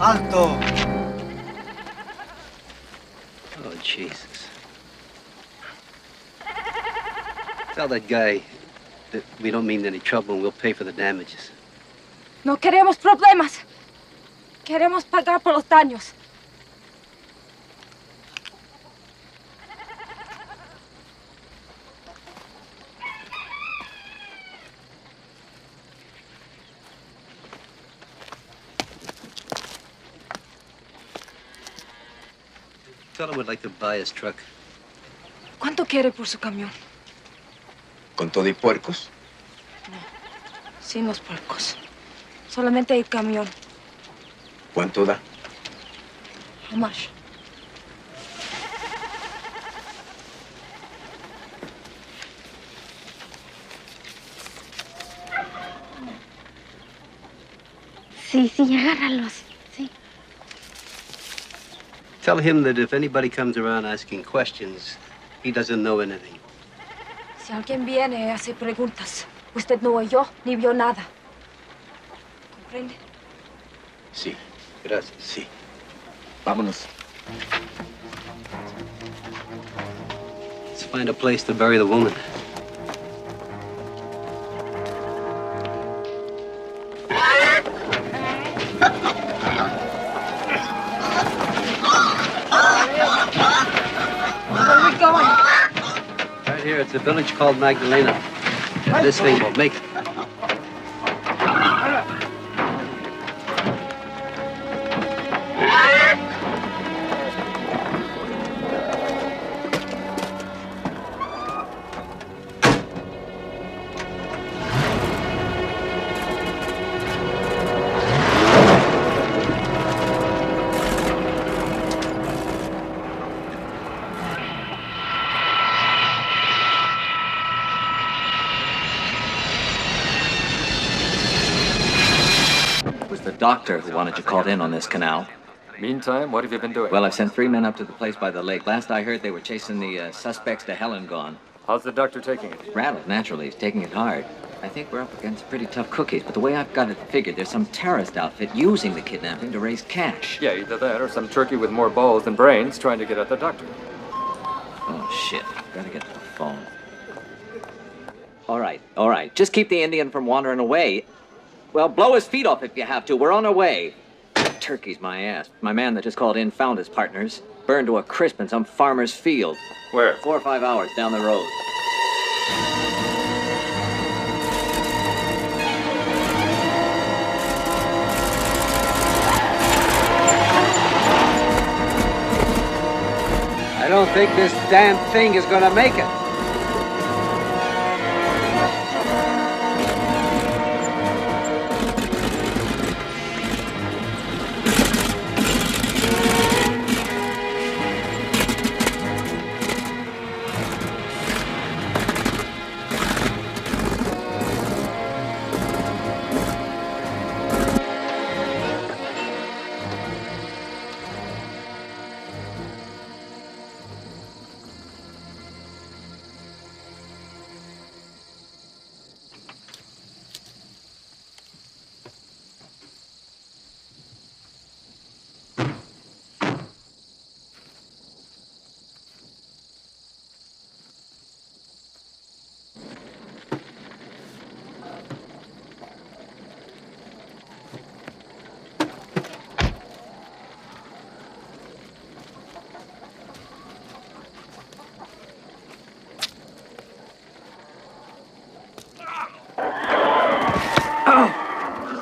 Alto! Oh, Jesus. Tell that guy that we don't mean any trouble and we'll pay for the damages. No queremos problemas. Queremos pagar por los daños. Tell him we'd like to buy his truck. ¿Cuánto quiere por su camión? ¿Con todo y puercos? Sin los puercos. Solamente el camión. ¿Cuánto da? How much? Sí, sí, agárralos. Sí. Tell him that if anybody comes around asking questions, he doesn't know anything. Si alguien viene y hace preguntas, usted no oyó ni vio nada. ¿Comprende? Sí. Gracias. Sí. Vámonos. Let's find a place to bury the woman. Where are we going? Right here, it's a village called Magdalena. This thing will make it. Doctor who wanted you called in on this canal. Meantime, what have you been doing? Well, I've sent 3 men up to the place by the lake. Last I heard, they were chasing the suspects to hell and gone. How's the doctor taking it? Rattled, naturally. He's taking it hard. I think we're up against pretty tough cookies, but the way I've got it figured, there's some terrorist outfit using the kidnapping to raise cash. Yeah, either that or some turkey with more balls than brains trying to get at the doctor. Oh, shit. Gotta get to the phone. All right. Just keep the Indian from wandering away. Well, blow his feet off if you have to. We're on our way. Turkey's my ass. My man that just called in found his partners. Burned to a crisp in some farmer's field. Where? 4 or 5 hours down the road. I don't think this damn thing is gonna make it.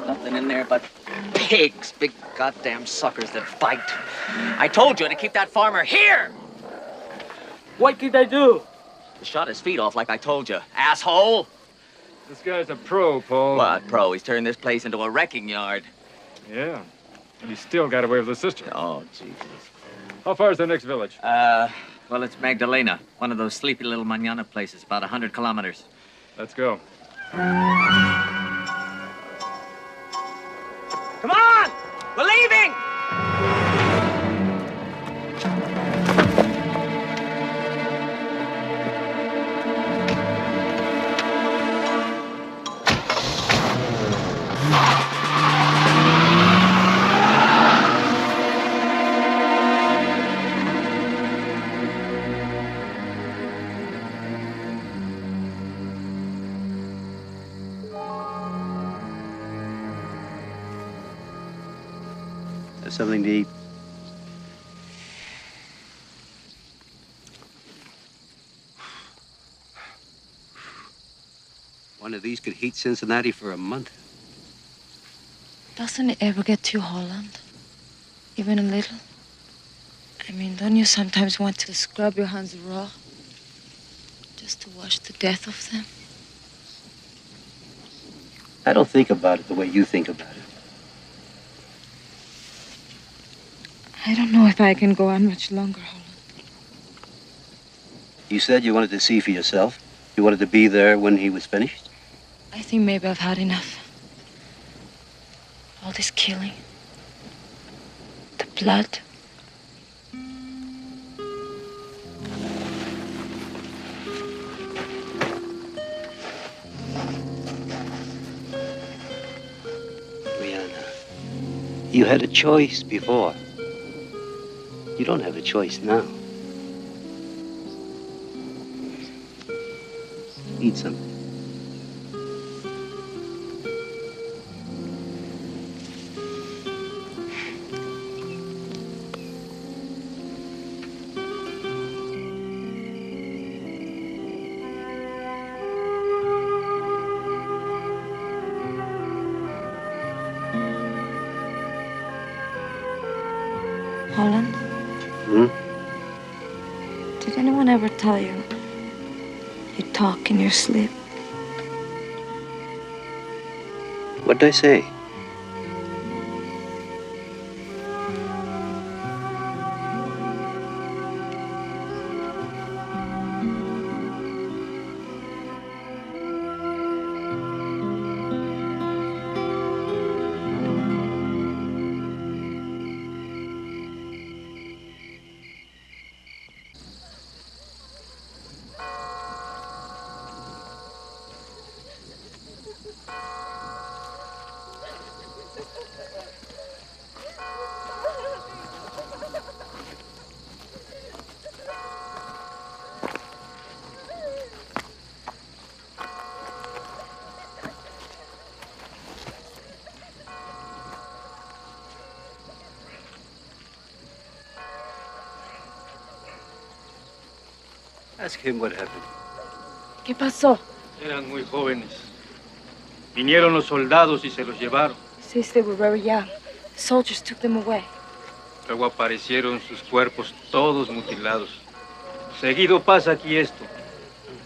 Nothing in there but pigs, big goddamn suckers that fight. I told you to keep that farmer here! What did they do? Shot his feet off like I told you, asshole! This guy's a pro, Paul. What pro? He's turned this place into a wrecking yard. Yeah, but he still got away with his sister. Oh, Jesus. How far is the next village? Well, it's Magdalena, one of those sleepy little manana places, about 100 kilometers. Let's go. Come on! We're leaving! for something to eat. One of these could heat Cincinnati for a month. Doesn't it ever get to you, Holland? Even a little? I mean, don't you sometimes want to scrub your hands raw? Just to wash the death of them? I don't think about it the way you think about it. I don't know if I can go on much longer, Holland. You said you wanted to see for yourself. You wanted to be there when he was finished. I think maybe I've had enough. All this killing. The blood. You had a choice before. You don't have a choice now. Eat something. Holland? Hmm? Did anyone ever tell you you talk in your sleep? What'd I say? Ask him what happened. ¿Qué pasó? Eran muy jóvenes. Vinieron los soldados y se los llevaron. Since they were very young, the soldiers took them away. Luego aparecieron sus cuerpos todos mutilados. Seguido pasa aquí esto.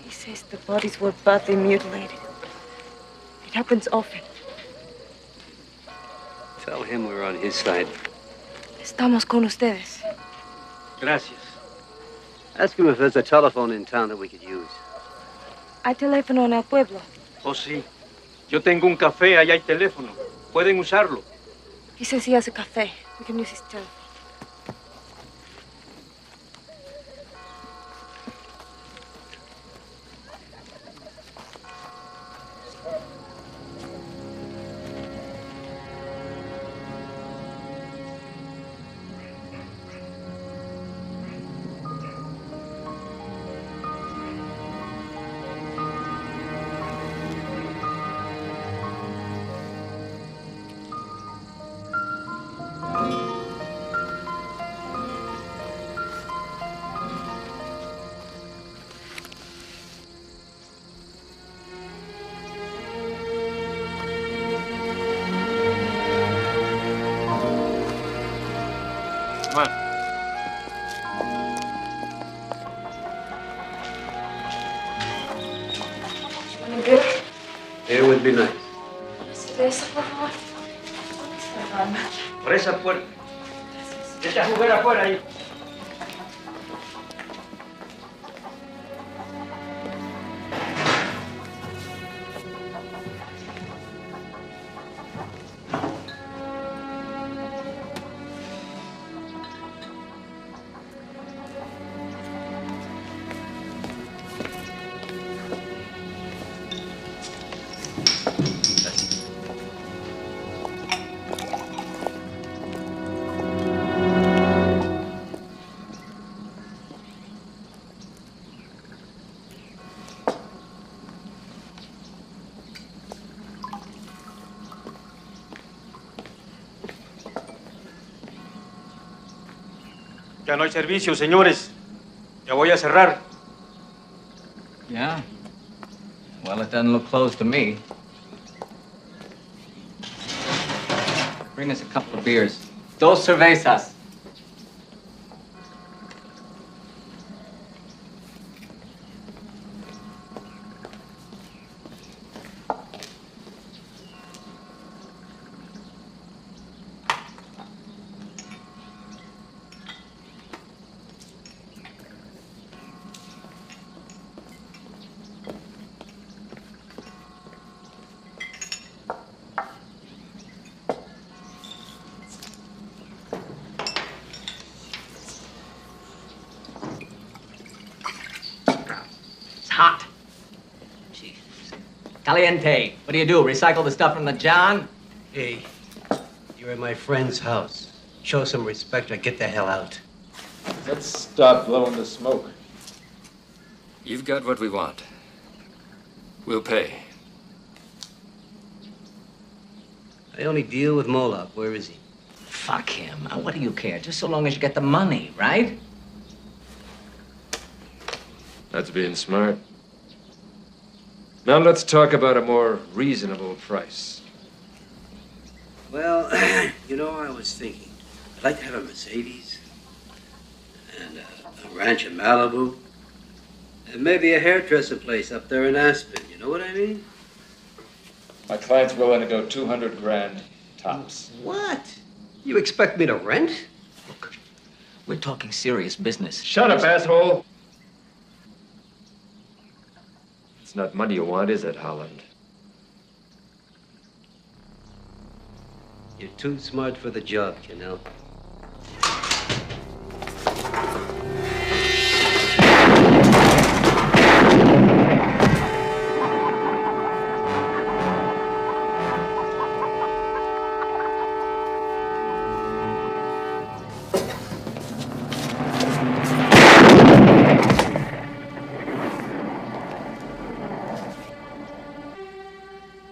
He says the bodies were badly mutilated. It happens often. Tell him we're on his side. Estamos con ustedes. Gracias. Ask him if there's a telephone in town that we could use. Hay teléfono en el pueblo. Oh, sí. Yo tengo un café, allá hay teléfono. Pueden usarlo. He says he has a cafe. We can use his telephone. Come on. ¿Un beer? It would be nice. Cerveza, por favor. Por esa puerta. Vete a jugar afuera ahí. Ya no hay servicio, señores. Ya voy a cerrar. Yeah? Well, it doesn't look closed to me. Bring us a couple of beers. Dos cervezas. Hot. Jeez. Caliente. What do? Recycle the stuff from the John? Hey, you're at my friend's house. Show some respect or get the hell out. Let's stop blowing the smoke. You've got what we want. We'll pay. I only deal with Moloch. Where is he? Fuck him. What do you care? Just so long as you get the money, right? That's being smart. Now let's talk about a more reasonable price. Well, you know, I was thinking, I'd like to have a Mercedes and a ranch in Malibu and maybe a hairdresser place up there in Aspen. You know what I mean? My client's willing to go 200 grand tops. What? You expect me to rent? Look, we're talking serious business. Shut up, asshole! It's not money you want, is it, Holland? You're too smart for the job, Canel.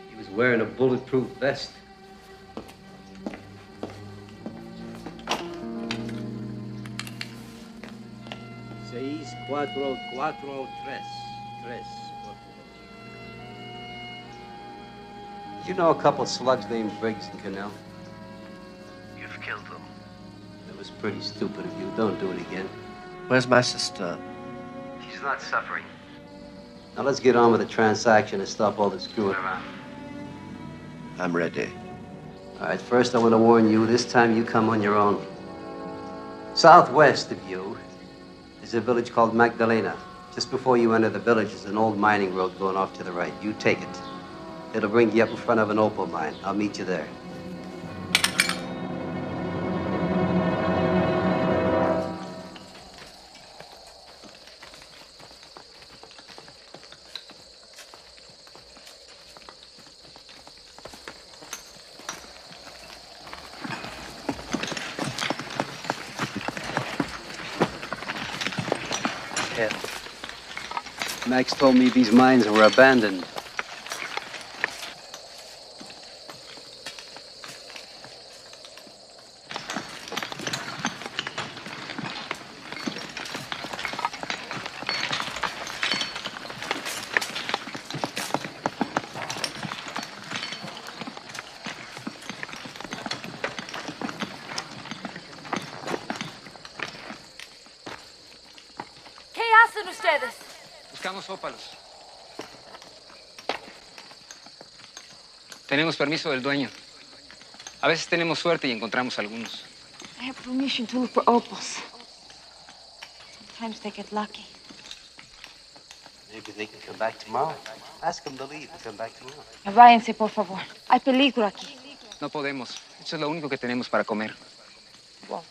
He was wearing a bulletproof vest. 443. You know a couple slugs named Briggs and Cannell? You've killed them. That was pretty stupid of you. Don't do it again. Where's my sister? She's not suffering. Now let's get on with the transaction and stop all this screwing around. I'm ready. All right, first I want to warn you, this time you come on your own. Southwest of you is a village called Magdalena. Just before you enter the village is an old mining road going off to the right. You take it. It'll bring you up in front of an opal mine. I'll meet you there. Max told me these mines were abandoned. ¿Qué hacen ustedes? Buscamos ópalos. Tenemos permiso del dueño. A veces tenemos suerte y encontramos algunos. I have permission to look for opals. Sometimes they get lucky. Maybe they can come back tomorrow. Ask them to leave and come back tomorrow. Váyanse, por favor. Hay peligro aquí. No podemos. Eso es lo único que tenemos para comer. Walt,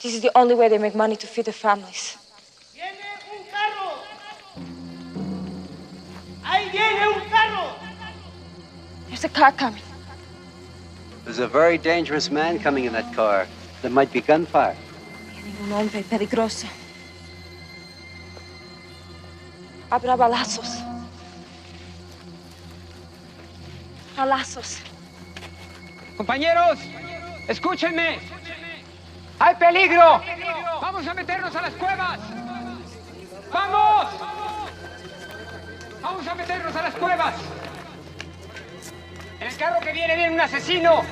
this is the only way they make money to feed their families. ¡Ahí viene un carro! There's a car coming. There's a very dangerous man coming in that car. There might be gunfire. Viene un hombre peligroso. Habrá balazos. Balazos. Compañeros, escúchenme. ¡Hay peligro! ¡Vamos a meternos a las cuevas! ¡Vamos! ¡Vamos a meternos a las cuevas! En el carro que viene un asesino.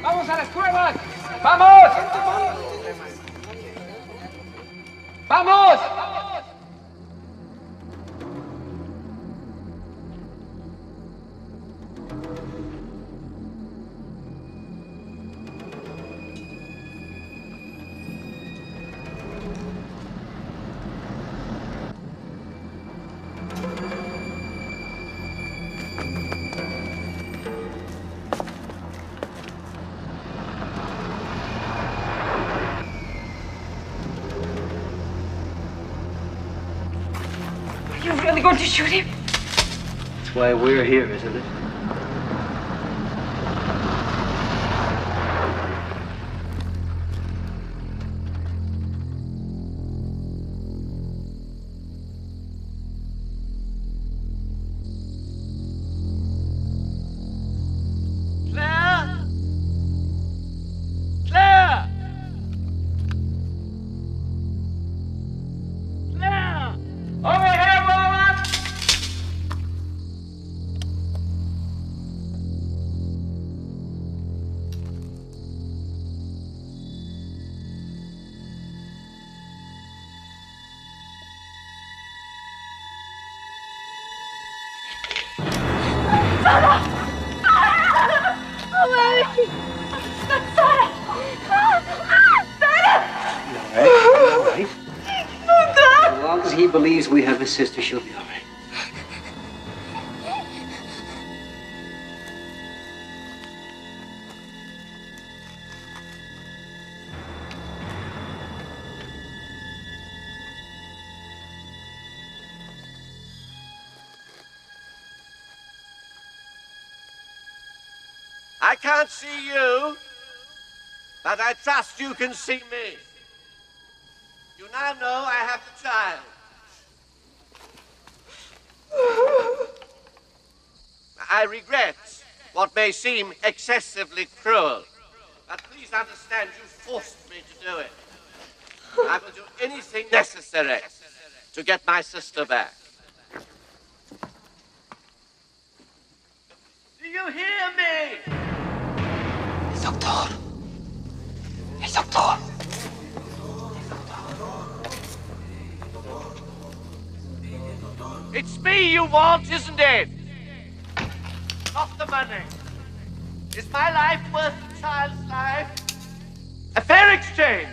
¡Vamos a las cuevas! ¡Vamos! ¡Vamos! You're really going to shoot him? That's why we're here, isn't it? Claire! Claire! Claire! Over here, woman! Sarah! Oh, Mary! Sarah! Sarah! All right. Oh, God! As long as he believes we have his sister, she'll be all right. I can't see you, but I trust you can see me. You now know I have the child. I regret what may seem excessively cruel, but please understand you forced me to do it. I will do anything necessary to get my sister back. Do you hear me? Doctor. El doctor. It's me you want, isn't it? Not the money. Is my life worth the child's life? A fair exchange.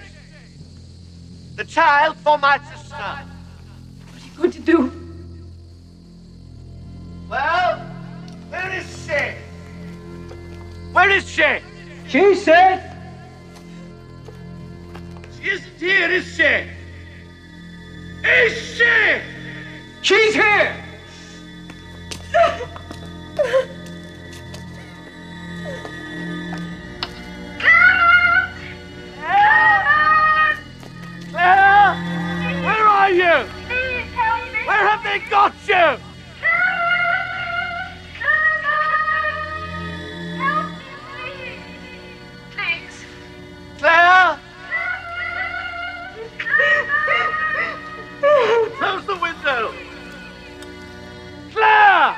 The child for my sister. What are you going to do? Well, where is she? Where is she? She said... She isn't here, is she? Is she? She's here! Claire! Where are you? Please help me! Where have they got you? Help me, please! Please. Claire! Close the window! Claire!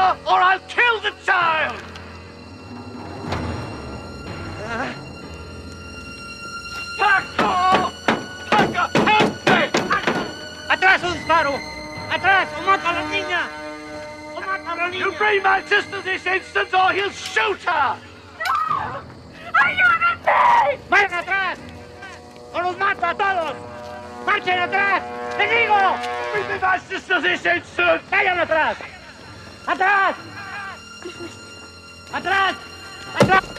Faster, or I'll kill the child! Paco! Paco, help me! ¡Atrás, un disparo! ¡Atrás! ¡O mata a la niña! ¡O mata a la niña! You bring my sister this instant, or he'll shoot her! No! ¡Ayúdenme! ¡Vayan atrás! ¡O los mato a todos! ¡Marchen atrás! ¡Les digo! Bring me my sister this instant! ¡Vayan atrás! ¡Atrás! ¡Atrás! ¡Atrás!